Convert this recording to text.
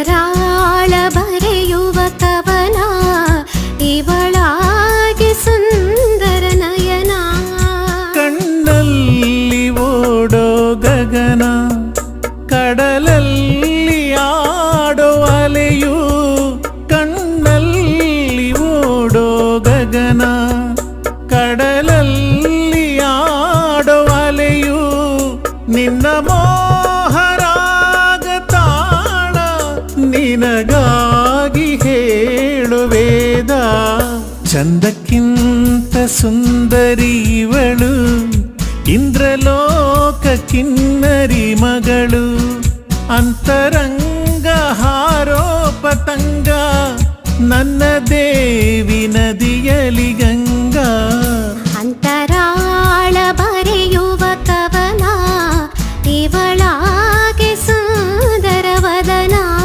ಅಂತರಾಳ ಬರೆಯುವ ಕವನ ಇವಳಾಗೆ ಸುಂದರ ನಯನ. ಕಣ್ಣಲ್ಲಿ ಓಡೋ ಗಗನ, ಕಡಲಲ್ಲಿ ಆಡೋ ಅಲೆಯು. ಕಣ್ಣಲ್ಲಿ ಓಡೋ ಗಗನ, ಕಡಲಲ್ಲಿ ಆಡೋ ಅಲೆಯು. ನಿನ್ನ ಮೋಹರಾಗ ತಾಣ ನಿನಗಾಗಿ ಹೇಳುವೇದ. ಚಂದಕ್ಕಿಂತ ಸುಂದರಿ ಇವಳು, ಇಂದ್ರಲೋಕ ಕಿನ್ನರಿ ಮಗಳು. ಅಂತರಂಗ